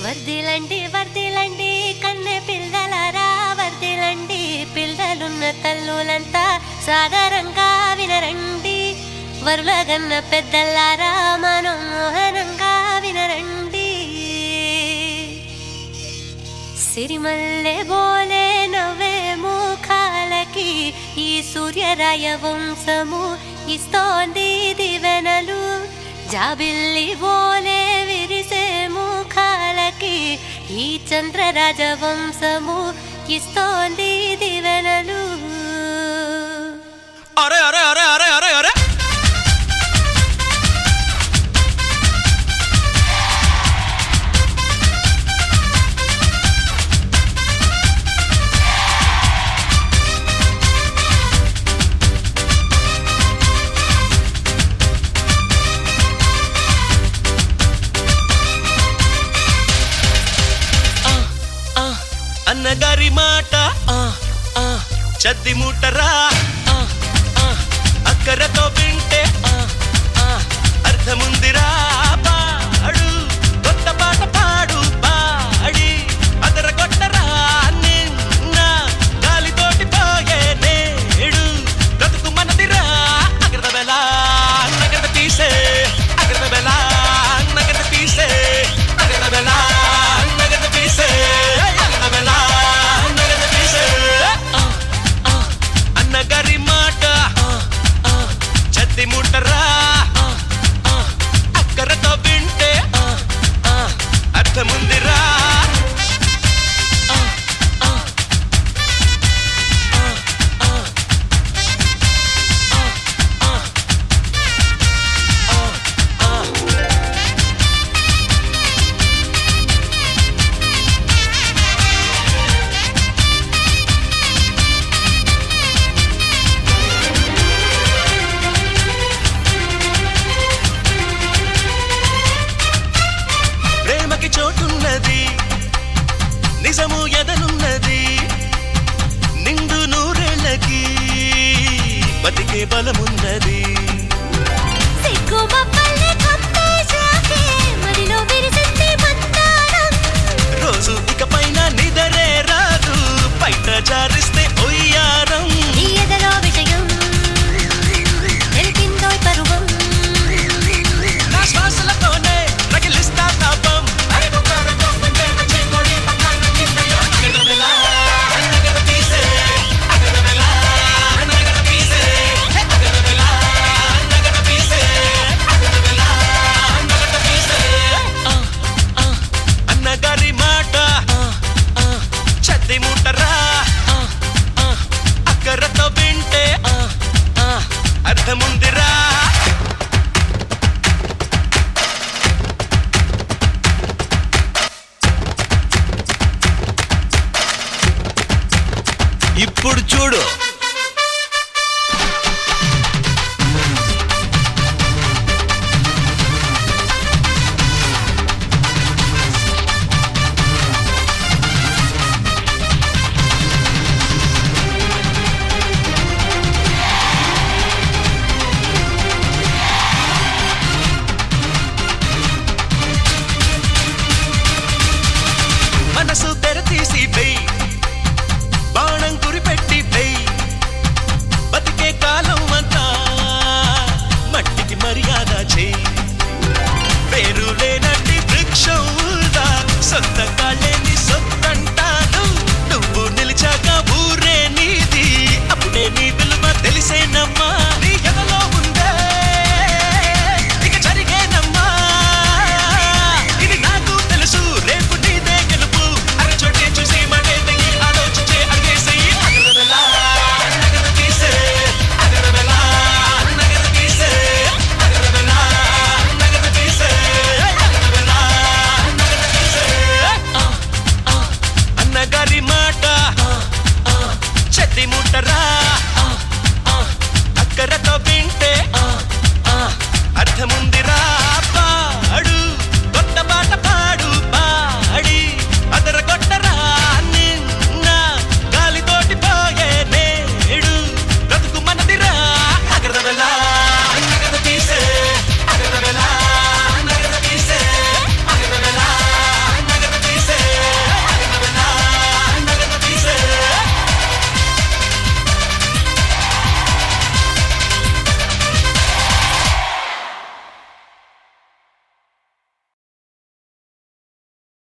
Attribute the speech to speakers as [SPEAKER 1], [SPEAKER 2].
[SPEAKER 1] వర్దిలండి వర్దిలండి కన్నె పిల్లలారా వర్దిలండి, పిల్లలున్న తల్లులంతా సాధారణంగా వినరండి. వరులగన్న పెద్దలారా మనోహరంగా వినరండి. సిరిమల్లె బోలే నవ్వే ముఖాలకి ఈ సూర్యరాయ వంశము ఇస్తోంది దివెనలు. జాబిల్లి బోలే విరిసే ముఖాలకి ఈ చంద్రరాజ వంశము ఇస్తోంది దివెనలు.
[SPEAKER 2] అరే అరే అరే అరే అరే అరే అన్నగారి మాట చద్ది ముట్టరా, అక్కరతో వింటే అర్థముందిరా. పాడు కొత్త పాట పాడు పాడి అదర కొట్టరా. నిన్న గాలితోటి పోయే నేడు బ్రతుకు మనదిరా. అగ్రద బెలా నగర తీసే, అగ్రద బెలా నగర తీసే, అగ్రద బెలా నగర తీసే, అగ్రద బెలా నగర తీసే. అన్నగారి మాట చద్ది ముట్టరా, అక్కరతో వింటే అర్థముందిరా. ప్రేమకి చోటున్నది, నిజము ఎదనున్నది. నిండు నూరేళ్ళకి బతికే బలమున్నది. రోజు ఇక పైన నిదరే రాదు, బయట జారిస్తే ఒయ్యారం. నా శ్వాసలతోనే రగిలిస్తా తాపం. అన్నగారి మాట చద్ది ముట్టరా, అక్కరతో వింటే అర్థముందిరా. ఇప్పుడు చూడు